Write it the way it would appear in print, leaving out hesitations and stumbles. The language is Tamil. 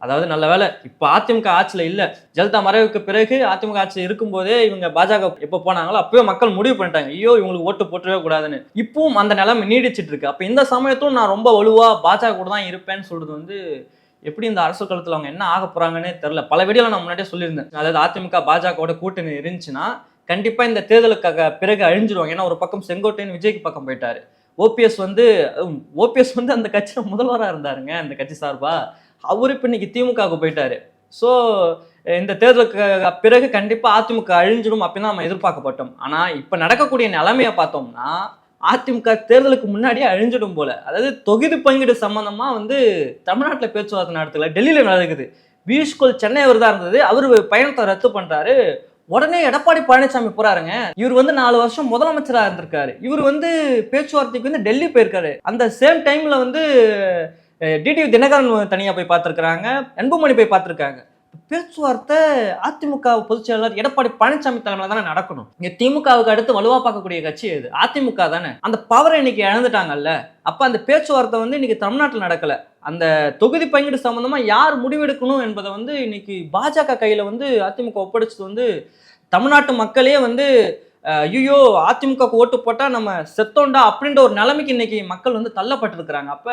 அதாவது நல்ல வேளை இப்ப அதிமுக ஆட்சியில இல்ல. ஜெயலலிதா மறைவுக்கு பிறகு அதிமுக ஆட்சியில இருக்கும்போதே இவங்க பாஜக எப்ப போனாங்களோ அப்பவே மக்கள் முடிவு பண்ணிட்டாங்க. ஐயோ இவங்களுக்கு ஓட்டு போட்டுறவே கூடாதுன்னு. இப்பவும் அந்த நிலைமை நீடிச்சிட்டு இருக்கு. அப்ப இந்த சமயத்தும் நான் ரொம்ப வலுவா பாஜக கூட தான் இருப்பேன்னு சொல்றது வந்து எப்படி இந்த அரசியல் களத்துல அவங்க என்ன ஆக போறாங்கன்னே தெரியல. பல வீடியோல நான் முன்னாடியே சொல்லியிருந்தேன். அதாவது அதிமுக பாஜகவோட கூட்டணி இருந்துச்சுன்னா கண்டிப்பா இந்த தேர்தலுக்காக பிறகு அழிஞ்சிருவாங்க. ஏன்னா ஒரு பக்கம் செங்கோட்டையன் விஜய்க்கு பக்கம் போயிட்டாரு. ஓபிஎஸ் வந்து ஓபிஎஸ் வந்து அந்த கட்சியில முதல்வரா இருந்தாருங்க அந்த கட்சி சார்பா. அவரு இப்ப இன்னைக்கு திமுகவுக்கு போயிட்டாரு. ஸோ இந்த தேர்தலுக்கு பிறகு கண்டிப்பா அதிமுக அழிஞ்சிடும் அப்படின்னு நம்ம எதிர்பார்க்கப்பட்டோம். ஆனா இப்ப நடக்கக்கூடிய நிலைமைய பார்த்தோம்னா அதிமுக தேர்தலுக்கு முன்னாடியே அழிஞ்சிடும் போல. அதாவது தொகுதி பங்கீடு சம்பந்தமா வந்து தமிழ்நாட்டுல பேச்சுவார்த்தை நடத்தல, டெல்லியில நடக்குது. பியூஷ் கோயல் சென்னை தான் இருந்தது. அவரு பயணத்தை ரத்து பண்றாரு. உடனே எடப்பாடி பழனிசாமி போறாருங்க. இவர் வந்து 4 வருஷம் முதலமைச்சரா இருந்திருக்காரு. இவர் வந்து பேச்சுவார்த்தைக்கு வந்து டெல்லி போயிருக்காரு. அந்த சேம் டைம்ல வந்து டிடிவி தினகரன் தனியா போய் பார்த்திருக்காங்க, அன்புமணி போய் பார்த்திருக்காங்க. பேச்சுவார்த்தை அதிமுக பொதுச் செயலாளர் எடப்பாடி பழனிசாமி தலைமையில தானே நடக்கணும். இங்க திமுகவுக்கு அடுத்து வலுவா பார்க்கக்கூடிய கட்சி எது? அதிமுக தானே. அந்த பவரை இன்னைக்கு இழந்துட்டாங்கல்ல. அப்ப அந்த பேச்சுவார்த்தை வந்து இன்னைக்கு தமிழ்நாட்டில் நடக்கல. அந்த தொகுதி பங்கீடு சம்பந்தமா யார் முடிவெடுக்கணும் என்பதை வந்து இன்னைக்கு பாஜக கையில வந்து அதிமுக ஒப்படைச்சது வந்து தமிழ்நாட்டு மக்களே வந்து ஐயோ அதிமுக ஓட்டு போட்டா நம்ம செத்தோண்டா அப்படின்ற ஒரு நிலைமைக்கு இன்னைக்கு மக்கள் வந்து தள்ளப்பட்டிருக்கிறாங்க. அப்ப